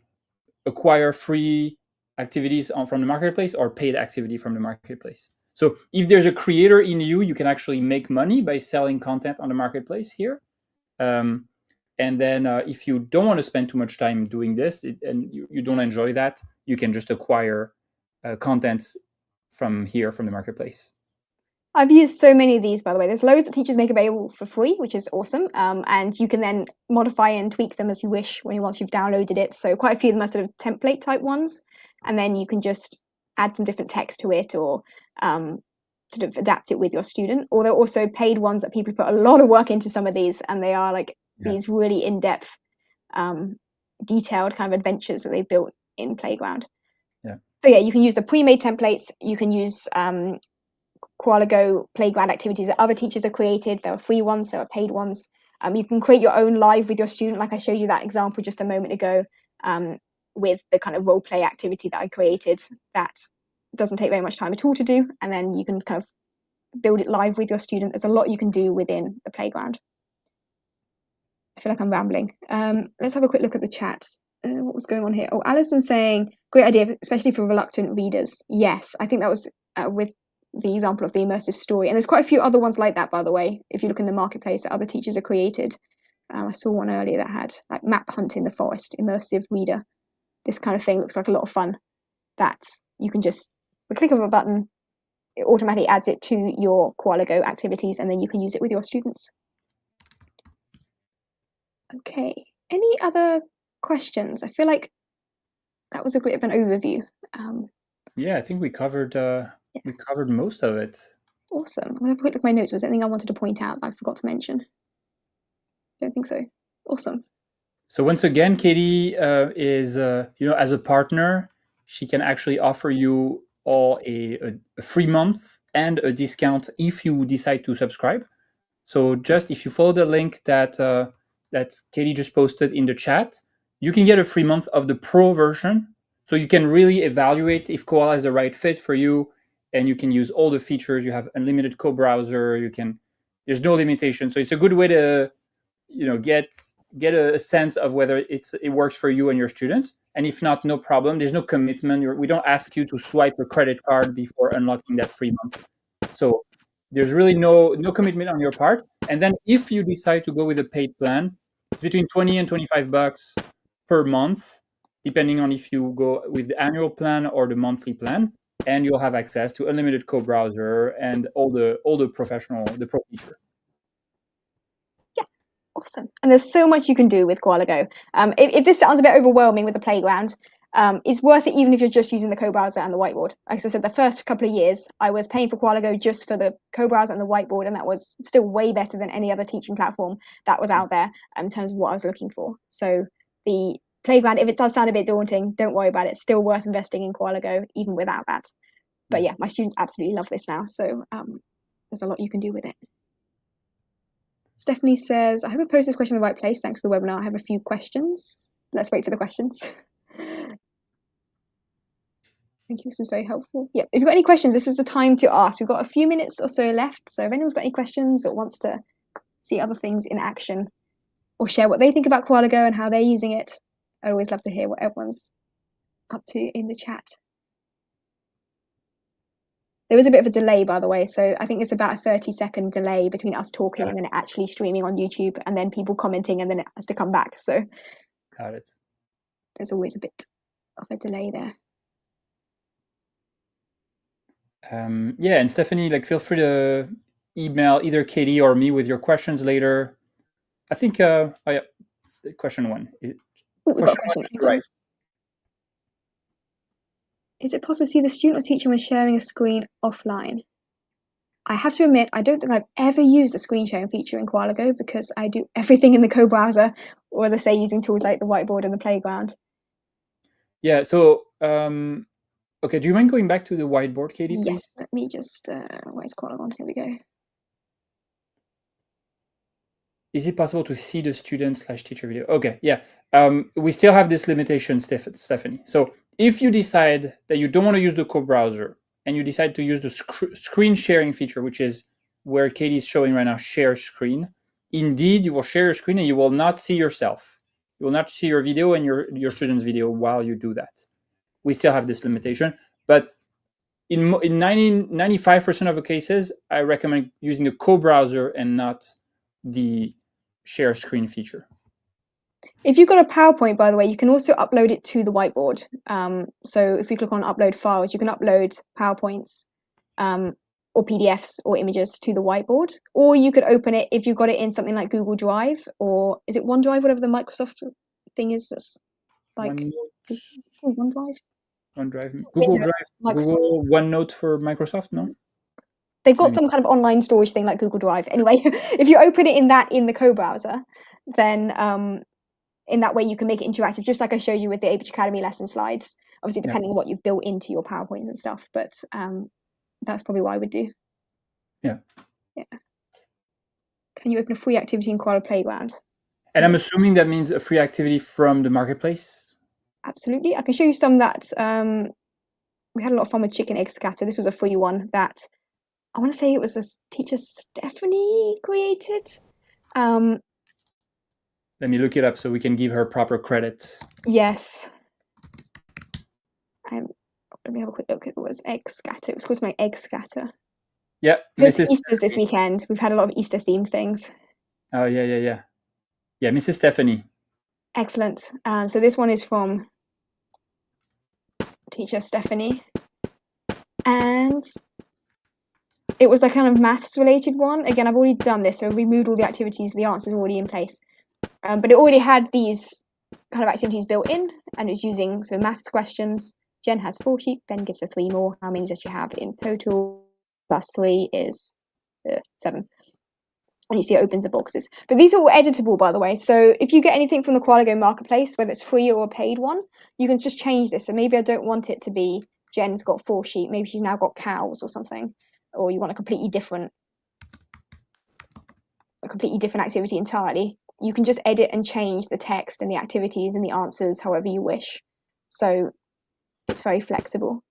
acquire free activities from the marketplace or paid activity from the marketplace. So if there's a creator in you, you can actually make money by selling content on the marketplace here. Um, and then if you don't want to spend too much time doing this and you don't enjoy that, you can just acquire contents from here from the marketplace. I've used so many of these, by the way. There's loads that teachers make available for free, which is awesome. And you can then modify and tweak them as you wish once you've downloaded it. So quite a few of them are sort of template type ones, and then you can just add some different text to it or sort of adapt it with your student. Or there are also paid ones that people put a lot of work into some of these, and they are like these really in-depth, detailed kind of adventures that they built in Playground. Yeah. So yeah, you can use the pre-made templates. You can use Koala Go playground activities that other teachers have created. There are free ones, there are paid ones. You can create your own live with your student, like I showed you that example just a moment ago, with the kind of role play activity that I created. That doesn't take very much time at all to do, and then you can kind of build it live with your student. There's a lot you can do within the playground. I feel like I'm rambling. Let's have a quick look at the chat. What was going on here? Oh, Alison saying, great idea, especially for reluctant readers. Yes, I think that was with the example of the immersive story. And there's quite a few other ones like that, by the way, if you look in the marketplace that other teachers have created. I saw one earlier that had like map hunt in the forest, immersive reader. This kind of thing looks like a lot of fun. That you can just, the click of a button, it automatically adds it to your Koala Go activities, and then you can use it with your students. Okay, any other questions? I feel like that was a bit of an overview. Yeah, I think we covered most of it. Awesome. I'm going to have a quick look at my notes. Was there anything I wanted to point out that I forgot to mention? Don't think so. Awesome. So once again, Katie is, as a partner, she can actually offer you all a free month and a discount if you decide to subscribe. So just if you follow the link that Katie just posted in the chat, you can get a free month of the pro version. So you can really evaluate if Koala is the right fit for you, and you can use all the features. You have unlimited co-browser. There's no limitation. So it's a good way to, get a sense of whether it works for you and your students. And if not, no problem. There's no commitment. We don't ask you to swipe a credit card before unlocking that free month. So there's really no commitment on your part. And then if you decide to go with a paid plan, it's between 20 and 25 bucks per month, depending on if you go with the annual plan or the monthly plan. And you'll have access to unlimited co-browser and all the pro feature. Awesome. And there's so much you can do with Koala Go. If this sounds a bit overwhelming with the playground, it's worth it even if you're just using the co-browser and the whiteboard. Like I said, the first couple of years, I was paying for Koala Go just for the co-browser and the whiteboard, and that was still way better than any other teaching platform that was out there in terms of what I was looking for. So the playground, if it does sound a bit daunting, don't worry about it. It's still worth investing in Koala Go, even without that. But yeah, my students absolutely love this now. So there's a lot you can do with it. Stephanie says, I hope I posed this question in the right place. Thanks for the webinar. I have a few questions. Let's wait for the questions. Thank you. This is very helpful. Yeah, if you've got any questions, this is the time to ask. We've got a few minutes or so left. So if anyone's got any questions or wants to see other things in action or share what they think about Koala Go and how they're using it, I'd always love to hear what everyone's up to in the chat. There was a bit of a delay, by the way, so I think it's about a 30-second delay between us talking and then it actually streaming on YouTube, and then people commenting, and then it has to come back. So got it. There's always a bit of a delay there. Yeah, and Stephanie, feel free to email either Katie or me with your questions later. I think, question one. Question one, right. Is it possible to see the student or teacher when sharing a screen offline? I have to admit, I don't think I've ever used a screen sharing feature in Koala Go because I do everything in the co-browser, or as I say, using tools like the whiteboard and the playground. Yeah, so Okay, do you mind going back to the whiteboard, Katie, please? Yes, let me just, where's Koala on? Here we go. Is it possible to see the student/teacher video? Okay, yeah. We still have this limitation, Stephanie. So if you decide that you don't want to use the co-browser and you decide to use the screen sharing feature, which is where Katie's showing right now, share screen, indeed, you will share your screen and you will not see yourself. You will not see your video and your student's video while you do that. We still have this limitation, but in 95% of the cases, I recommend using the co-browser and not the share screen feature. If you've got a PowerPoint, by the way, you can also upload it to the whiteboard. So if you click on upload files, you can upload PowerPoints or PDFs or images to the whiteboard, or you could open it if you've got it in something like Google Drive, or is it OneDrive, whatever the Microsoft thing is that's like OneDrive? OneDrive, Google Drive, Microsoft. Google OneNote for Microsoft, no? They've got some kind of online storage thing like Google Drive. Anyway, if you open it in the co-browser, then in that way you can make it interactive, just like I showed you with the Abridge Academy lesson slides, obviously depending on what you've built into your PowerPoints and stuff, but that's probably what I would do. Yeah. Can you open a free activity in Koala Playground? And I'm assuming that means a free activity from the marketplace? Absolutely. I can show you some that we had a lot of fun with chicken egg scatter. This was a free one that I want to say it was a teacher Stephanie created. Let me look it up so we can give her proper credit. Yes. Let me have a quick look. It was egg scatter. It was called something egg scatter. Yeah, Mrs. Easter's this weekend. We've had a lot of Easter themed things. Oh yeah. Yeah, Mrs. Stephanie. Excellent. So this one is from teacher Stephanie, and it was a kind of maths related one. Again, I've already done this, so I've removed all the activities. The answers are already in place, but it already had these kind of activities built in, and it's using some maths questions. Jen has 4 sheep. Ben gives her 3 more. How many does she have in total? Plus 3 is 7. And you see it opens the boxes. But these are all editable, by the way. So if you get anything from the Koala Go marketplace, whether it's free or a paid one, you can just change this. So maybe I don't want it to be Jen's got 4 sheep. Maybe she's now got cows or something. Or you want a completely different activity entirely. You can just edit and change the text and the activities and the answers however you wish. So it's very flexible.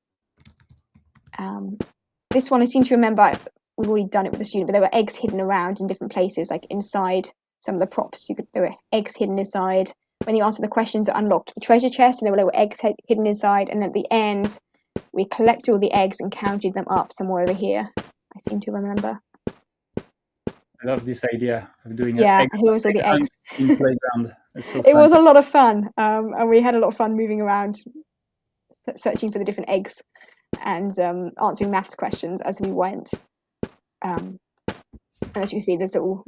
This one I seem to remember we've already done it with a student, but there were eggs hidden around in different places, like inside some of the props. There were eggs hidden inside. When you answer the questions, it unlocked the treasure chest, and there were little eggs hidden inside. And at the end, we collected all the eggs and counted them up somewhere over here. I seem to remember. I love this idea of doing here was all the eggs in playground. It's so fun. It was a lot of fun, and we had a lot of fun moving around, searching for the different eggs and answering maths questions as we went. And as you can see, there's little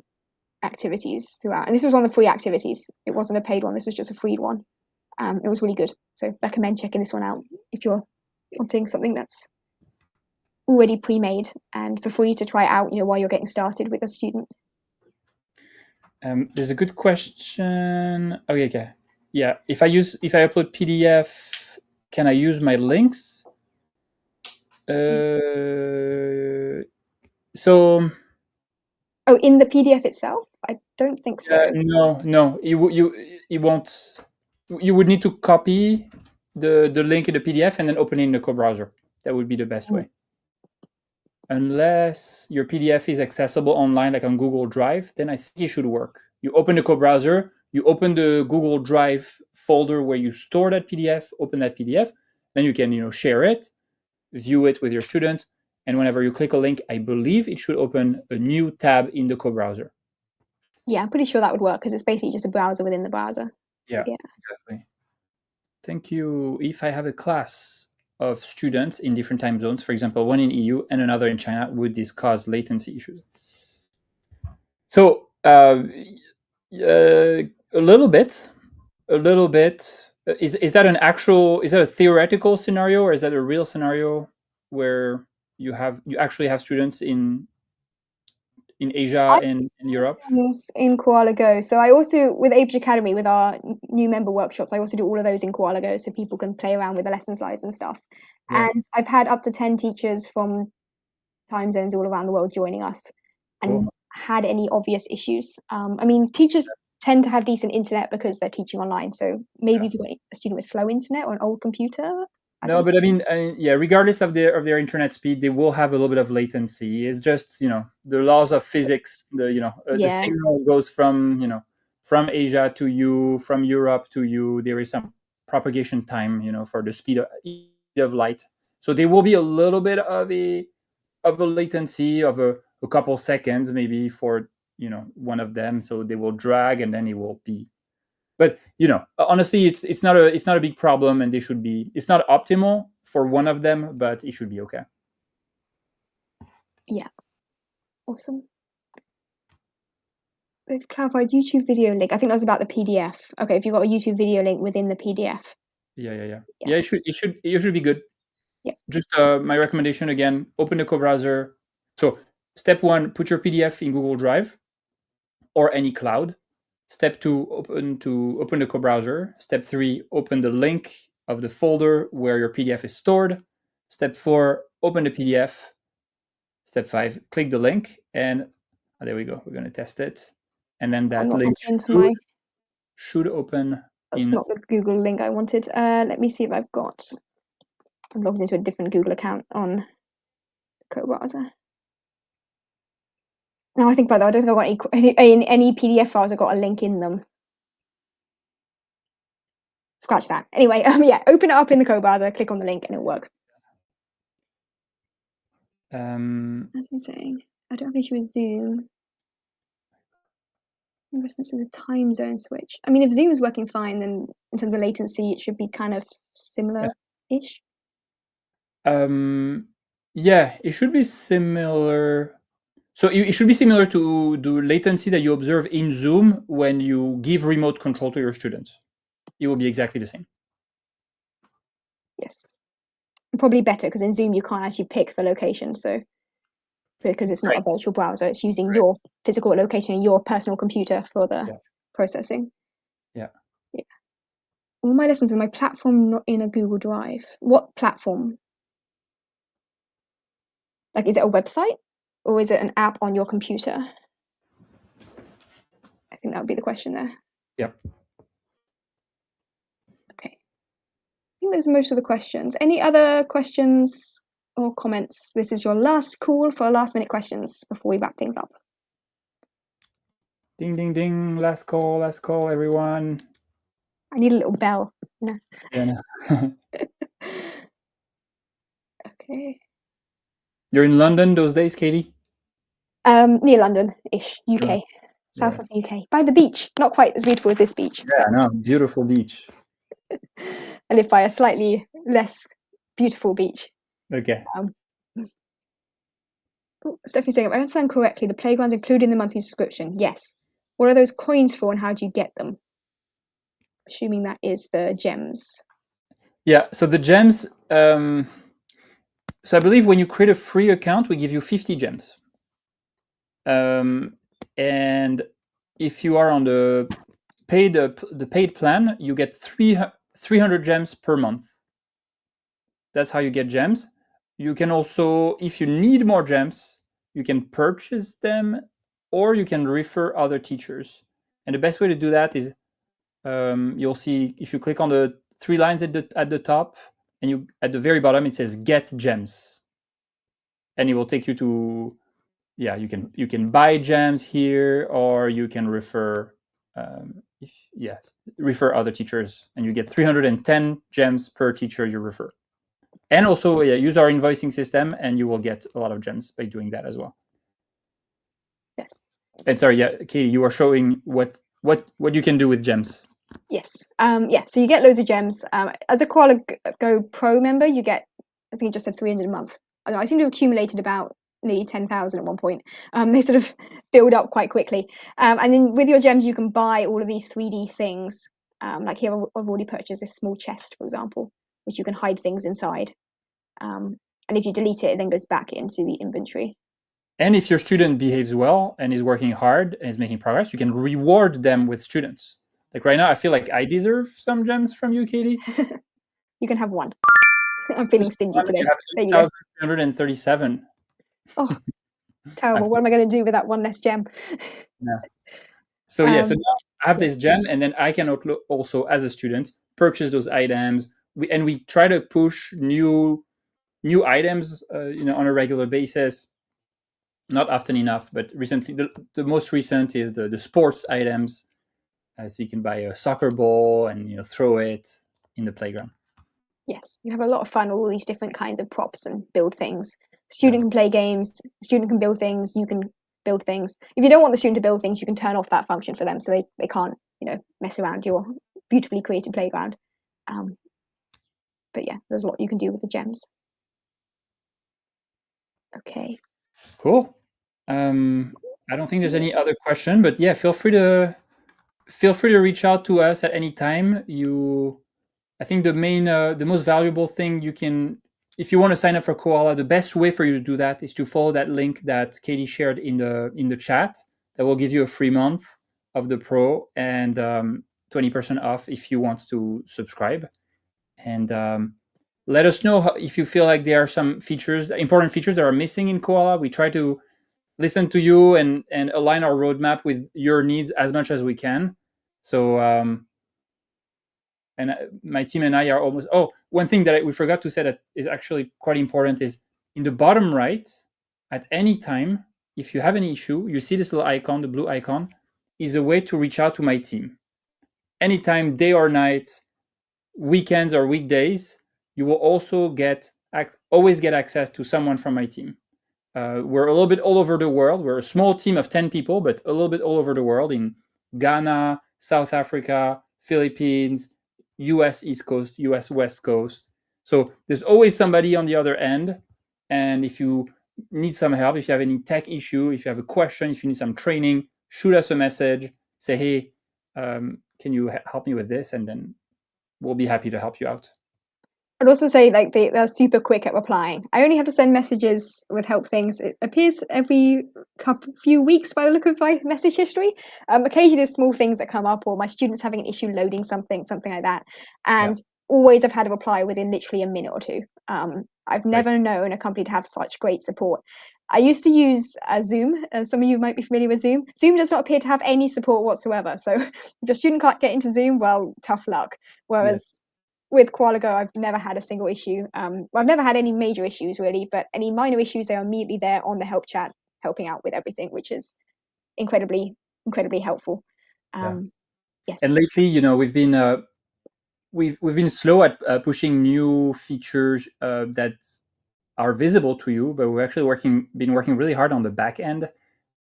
activities throughout. And this was one of the free activities. It wasn't a paid one. This was just a free one. It was really good. So recommend checking this one out if you're wanting something that's already pre-made and for free to try out, while you're getting started with a student. There's a good question. Okay. Yeah. If I upload PDF, can I use my links? So. Oh, in the PDF itself? I don't think so. No. You won't. You would need to copy the link in the PDF and then open it in the co-browser. That would be the best way. Unless your PDF is accessible online, like on Google Drive, then I think it should work. You open the co-browser, you open the Google Drive folder where you store that PDF, open that PDF, then you can, share it, view it with your student, and whenever you click a link, I believe it should open a new tab in the co-browser. Yeah, I'm pretty sure that would work because it's basically just a browser within the browser. Yeah, exactly. Thank you. If I have a class of students in different time zones, for example, one in EU and another in China, would this cause latency issues? So a little bit. Is that a theoretical scenario, or is that a real scenario where you actually have students in in Asia and in Europe? Things in Koala Go. So I also, with Age Academy, with our new member workshops, I also do all of those in Koala Go so people can play around with the lesson slides and stuff. Yeah, And I've had up to 10 teachers from time zones all around the world joining us and cool. not had any obvious issues. I mean, teachers tend to have decent internet because they're teaching online. So maybe Yeah. if you've got a student with slow internet or an old computer, I No, don't but yeah, regardless of their internet speed, they will have a little bit of latency. It's just, the laws of physics. The Yeah, signal goes from, from Asia to you, from Europe to you. There is some propagation time, for the speed of light. So there will be a little bit of a latency of a couple seconds maybe for, one of them. So they will drag and then it will be. But honestly, it's not a big problem, and they should be. It's not optimal for one of them, but it should be okay. yeah, awesome. They've clarified YouTube video link. I think that was about the PDF. Okay, if you've got a YouTube video link within the PDF. Yeah, yeah, yeah. Yeah, Yeah, it should be good. yeah. Just my recommendation again: open the co-browser. So step one, put your PDF in Google Drive or any cloud. Step two, open the co-browser. Step three, open the link of the folder where your PDF is stored. Step four, open the PDF. Step five, click the link, and there we go. We're going to test it. And then I'm that not link logged into should, my. should open That's in. not the Google link I wanted. Let me see if I've got. I'm logged into a different Google account on the co-browser. Now I think about that, I don't think I've got any PDF files that got a link in them. Scratch that. Anyway, yeah, open it up in the co-browser, click on the link, and it'll work. As I'm saying, I don't have an issue with Zoom. In reference to the time zone switch. I mean, if Zoom's working fine, then in terms of latency, it should be kind of similar-ish. Yeah, it should be similar. So it should be similar to the latency that you observe in Zoom when you give remote control to your students. It will be exactly the same. Yes. Probably better because in Zoom you can't actually pick the location. So because it's not a Right. virtual browser, it's using Right. your physical location and your personal computer for the Yeah. processing. Yeah. Yeah. All my lessons on my platform, not in a Google Drive. What platform? Like, is it a website or is it an app on your computer? I think that would be the question there. Yep. Okay. I think those are most of the questions. Any other questions or comments? This is your last call for last minute questions before we wrap things up. Ding, ding, ding. Last call, everyone. I need a little bell. No. Yeah, no. Okay. You're in London those days, Katie? Near London-ish, Yeah. UK, south Yeah. of the UK, by the beach. Not quite as beautiful as this beach, Yeah, but no, beautiful beach. I live by a slightly less beautiful beach. Okay. Stephanie's saying, if I understand correctly, the playground's included in the monthly subscription. Yes. What are those coins for and how do you get them? Assuming that is the gems. Yeah, so the gems, so I believe when you create a free account, we give you 50 gems. And if you are on the paid plan, you get 300 gems per month. That's how you get gems. You can also, if you need more gems, you can purchase them or you can refer other teachers. And the best way to do that is you'll see if you click on the three lines at the top, and you at the very bottom it says get gems, and it will take you to you can buy gems here, or you can refer refer other teachers, and you get 310 gems per teacher you refer. And also use our invoicing system, and you will get a lot of gems by doing that as well. Yes. And sorry, Katie, you are showing what you can do with gems. Yes. Yeah, so you get loads of gems. As a Koala Go Pro member, you get, I think it just said 300 a month. I don't know, I seem to have accumulated about nearly 10,000 at one point. They sort of build up quite quickly. And then with your gems, you can buy all of these 3D things. Like here, I've already purchased this small chest, for example, which you can hide things inside. And if you delete it, it then goes back into the inventory. And if your student behaves well and is working hard and is making progress, you can reward them with students. Like right now, I feel like I deserve some gems from you, Katie. You can have one. I'm feeling stingy You today. have There you go. 8,337. Oh, terrible. What am I going to do with that one less gem? Yeah. So yeah, so Um, now I have yeah. this gem, and then I can also, as a student, purchase those items. We try to push new items, on a regular basis. Not often enough, but recently, the most recent is the sports items. So you can buy a soccer ball and throw it in the playground. Yes, you have a lot of fun with all these different kinds of props and build things. Yeah. Student can play games, student can build things, you can build things. If you don't want the student to build things, you can turn off that function for them so they can't, mess around your beautifully created playground. Um, but yeah, there's a lot you can do with the gems. Okay. Cool. I don't think there's any other question, but yeah, feel free to reach out to us at any time. I think the most valuable thing you can, if you want to sign up for Koala, the best way for you to do that is to follow that link that Katie shared in the chat. That will give you a free month of the Pro and 20% off if you want to subscribe. And let us know if you feel like there are some important features that are missing in Koala. We try to listen to you and align our roadmap with your needs as much as we can. So and my team and I are almost. Oh, one thing that we forgot to say that is actually quite important is in the bottom right. At any time, if you have any issue, you see this little icon, the blue icon, is a way to reach out to my team. Anytime, day or night, weekends or weekdays, you will also always get access to someone from my team. We're a little bit all over the world. We're a small team of 10 people, but a little bit all over the world in Ghana, South Africa, Philippines, US East Coast, US West Coast. So there's always somebody on the other end. And if you need some help, if you have any tech issue, if you have a question, if you need some training, shoot us a message. Say, hey, can you help me with this? And then we'll be happy to help you out. I'd also say like they're super quick at replying. I only have to send messages with help things. It appears every few weeks by the look of my message history. Occasionally there's small things that come up, or my students having an issue loading something like that. Yeah. And always I've had a reply within literally a minute or two. I've Right. never known a company to have such great support. I used to use Zoom. Some of you might be familiar with Zoom. Zoom does not appear to have any support whatsoever. So if your student can't get into Zoom, well, tough luck. Yes. Whereas with Koala Go, I've never had a single issue. Well, I've never had any major issues really, but any minor issues, they are immediately there on the help chat, helping out with everything, which is incredibly, incredibly helpful. Yeah. Yes. And lately, we've been slow at pushing new features that are visible to you, but we're actually been working really hard on the back end,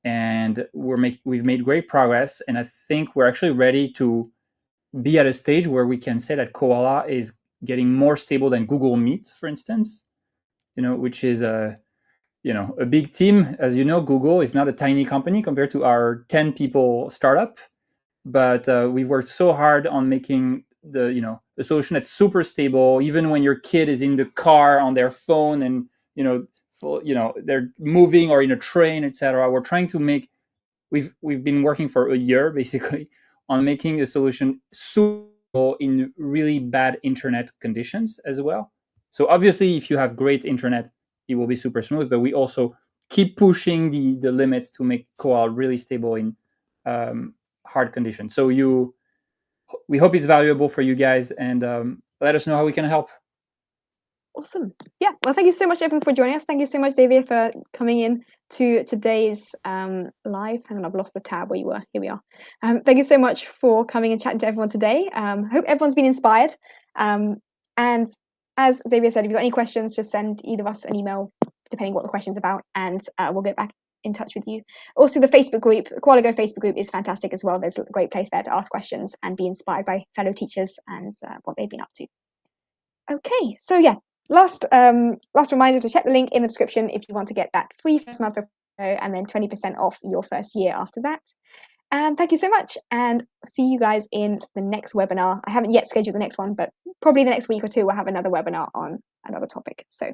and we've made great progress. And I think we're actually ready to be at a stage where we can say that Koala is getting more stable than Google Meet, for instance. Which is a big team. As you know, Google is not a tiny company compared to our 10 people startup, but we've worked so hard on making the solution that's super stable, even when your kid is in the car on their phone and they're moving or in a train, etc. We're trying to make we've been working for a year basically on making the solution suitable in really bad internet conditions as well. So obviously, if you have great internet, it will be super smooth. But we also keep pushing the limits to make Koala really stable in um, hard conditions. So we hope it's valuable for you guys, and let us know how we can help. Awesome. Yeah. Well, thank you so much, everyone, for joining us. Thank you so much, Xavier, for coming in to today's live. Hang on, I've lost the tab where you were. Here we are. Thank you so much for coming and chatting to everyone today. Hope everyone's been inspired. And as Xavier said, if you've got any questions, just send either of us an email, depending what the question's about, and we'll get back in touch with you. Also, the Facebook group, the Koala Go Facebook group, is fantastic as well. There's a great place there to ask questions and be inspired by fellow teachers and what they've been up to. Okay, so yeah, last reminder to check the link in the description if you want to get that free first month of and then 20% off your first year after that. And thank you so much, and see you guys in the next webinar. I haven't yet scheduled the next one, but probably the next week or two we'll have another webinar on another topic. So